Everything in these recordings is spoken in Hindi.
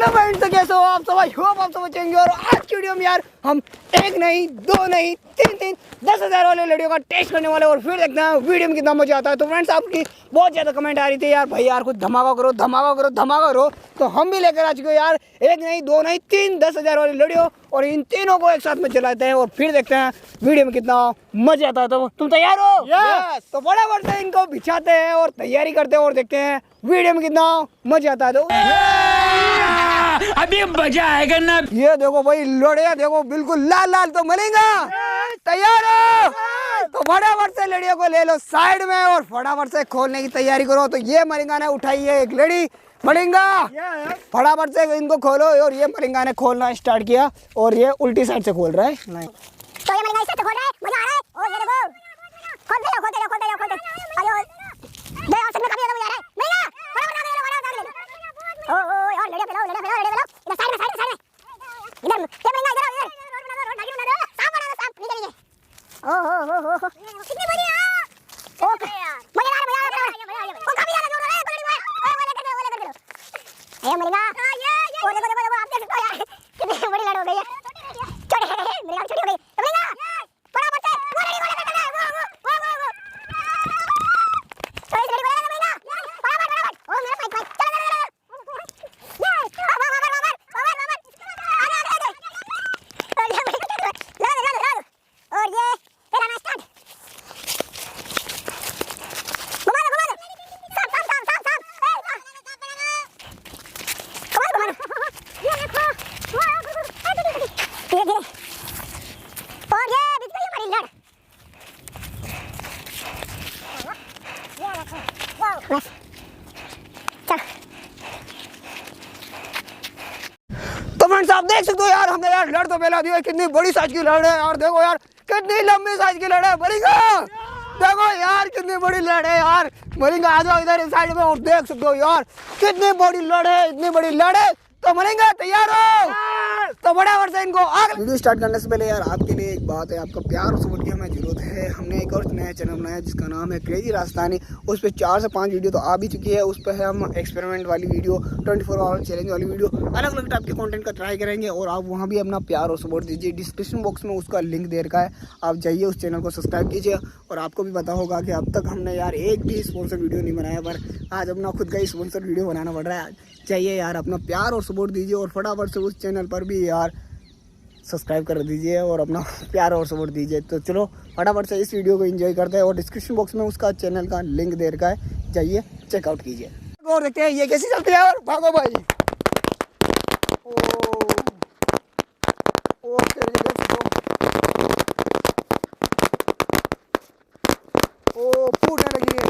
हेलो फ्रेंड्स, तो कैसे हो आप सब? आई होप आप सब अच्छे होंगे। और आज की वीडियो में यार हम एक नहीं, दो नहीं, तीन 10,000 वाले लड़ियों का टेस्ट करने वाले और फिर देखते हैं वीडियो में कितना मजा आता है। तो फ्रेंड्स, आपकी बहुत ज़्यादा कमेंट आ रही थी यार, भाई यार कुछ धमाका करो, धमाका करो, धमाका करो। तो हम भी लेकर आ चुके हैं यार, एक नहीं, दो नहीं, तीन 10,000 वाली लड़ियों, और इन तीनों को एक साथ में चलाते हैं और फिर देखते हैं वीडियो में कितना मजा आता है। तो तुम तैयार हो? Yes! तो फटाफट से इनको बिछाते हैं और तैयारी करते हैं और देखते हैं वीडियो में कितना मजा आता है। तो अभी मजा आएगा ना। ये देखो भाई, लड़िया देखो बिल्कुल लाल लाल। तो मिलेगा? तैयार हो? तो फटाफट से लड़ियों को ले लो साइड में और फटाफट से खोलने की तैयारी करो। तो ये मलिंगा ने उठाई है एक लड़ी। मलिंगा फटाफट से इनको खोलो। और ये मलिंगा ने खोलना स्टार्ट किया और ये उल्टी साइड से खोल रहा है। नहीं तो ये मलिंगा इस साइड से खोल रहा है, मजा आ रहा है। और ये देखो, खोलते जाओ, खोलते जाओ, खोलते जाओ, खोलते जाओ। अयो ये ऑप्शन में काफी ज्यादा मजा आ रहा है। मलिंगा फटाफट आगे लो, आगे लो। ओ और लड़िया फैलाओ, लड़िया फैलाओ, लड़िया फैलाओ। इधर साइड में इधर ये मलिंगा इधर आओ, इधर सांप बना दो, सांप नीचे नीचे। ओ कितनी बड़ी है। ओ मजा आ रहा है, मजा आ रहा है। ओ काफी ज्यादा जोर आ रहा है, बड़ी बात। ओ वो लेकर दो। ये मलिंगा ये देखो देखो, आप देख सकते हो यार कितनी बड़ी लड़ हो गई है। छोटी मलिंगा छोटी हो गई। तो मलिंगा फटाफट से वो लड़ी को लेकर वो तो इस लड़ी को ले लो मलिंगा, फटाफट। ओ मेरा पाइप चलो और ये चलाना स्टार्ट। घुमा दो सांप ये देखो धीरे और ये बीच में हमारी लड़। बस चल। तो फ्रेंड्स, आप देख सकते हो यार, हमने यार लड़ तो फैला दी है। कितनी बड़ी साइज की लड़ है यार। देखो यार कितनी लंबी साइज की लड़ है। मलिंगा देखो यार कितनी बड़ी लड़ है यार। मलिंगा आ जाओ इधर इस साइड में और देख सकते हो यार कितनी बड़ी लड़ है, इतनी बड़ी लड़ है। तो मलिंगा तैयार हो? तो फटाफट से इनको आगे। वीडियो स्टार्ट करने से पहले यार आपके लिए एक बात है, आपका प्यार और सपोर्ट की हमें जरूरत है। हमने एक और नया चैनल बनाया जिसका नाम है क्रेजी राजस्थानी। उस पर 4 से 5 वीडियो तो आ भी चुकी है। उस पर हम एक्सपेरिमेंट वाली वीडियो, 24 आवर चैलेंज वाली वीडियो, अलग अलग टाइप के कंटेंट का ट्राई करेंगे और आप वहाँ भी अपना प्यार और सपोर्ट दीजिए। डिस्क्रिप्शन बॉक्स में उसका लिंक दे रखा है, आप जाइए उस चैनल को सब्सक्राइब कीजिए। और आपको भी पता होगा कि अब तक हमने यार एक भी स्पॉन्सर वीडियो नहीं बनाया, पर आज अपना खुद का ही स्पॉन्सर वीडियो बनाना पड़ रहा है। चाहिए यार अपना प्यार और सपोर्ट दीजिए और फटाफट से उस चैनल पर भी यार सब्सक्राइब कर दीजिए और अपना प्यार और सपोर्ट दीजिए। तो चलो फटाफट से इस वीडियो को एंजॉय करते हैं और डिस्क्रिप्शन बॉक्स में उसका चैनल का लिंक दे रखा है, जाइए चेकआउट कीजिए। और देखते हैं ये कैसी चलती है। और भागो भाई। ओ फूटने लगी है।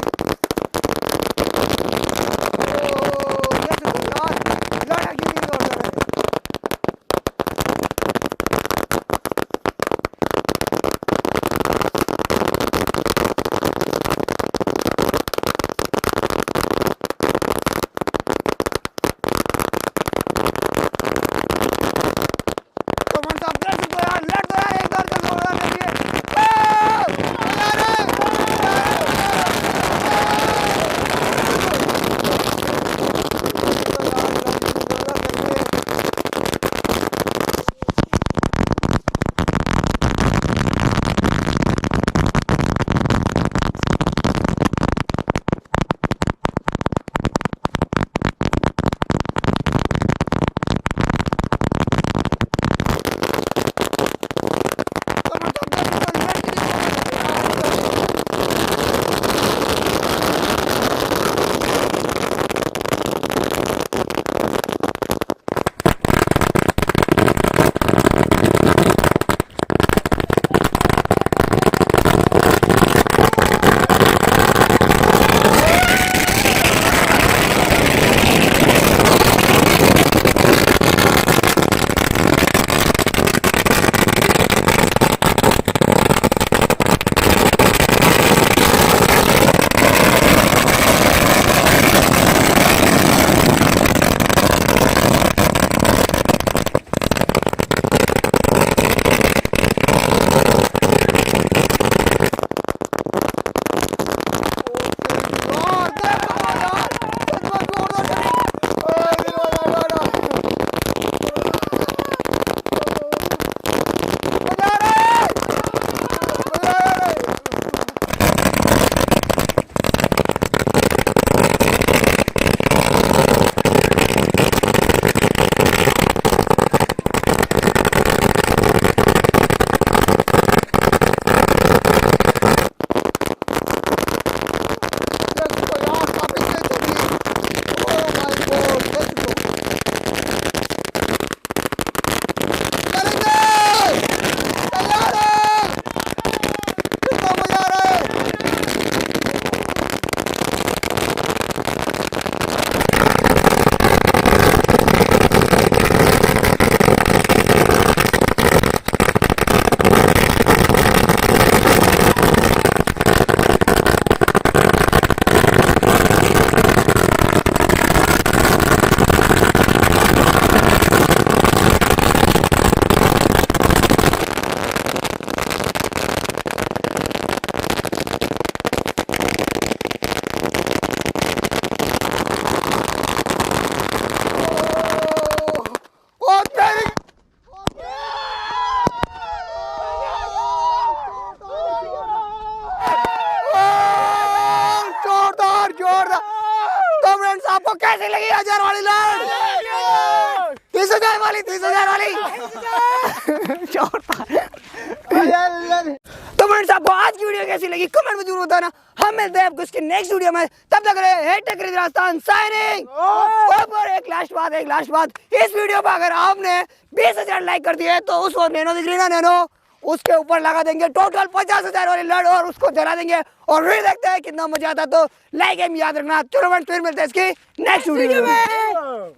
कैसी लगी 1000 वाली लड़? 30,000 वाली, 30,000 वाली। तो फ्रेंड्स आपको आज की वीडियो कैसी लगी कमेंट में जरूर बताना। हम मिलते हैं आपको इसके नेक्स्ट वीडियो में, तब तक रहे टेकरी राजस्थान साइनिंग। और एक लास्ट बात, इस वीडियो पर अगर आपने 20,000 लाइक कर दिए तो उसको नैनो दिख रही ना, नैनो उसके ऊपर लगा देंगे टोटल 50,000 वाली लड़ और उसको जला देंगे और फिर देखते हैं कितना मजा आता। तो लाइक एम याद रखना। चलो फ्रेंड्स फिर मिलते हैं इसकी नेक्स्ट वीडियो में।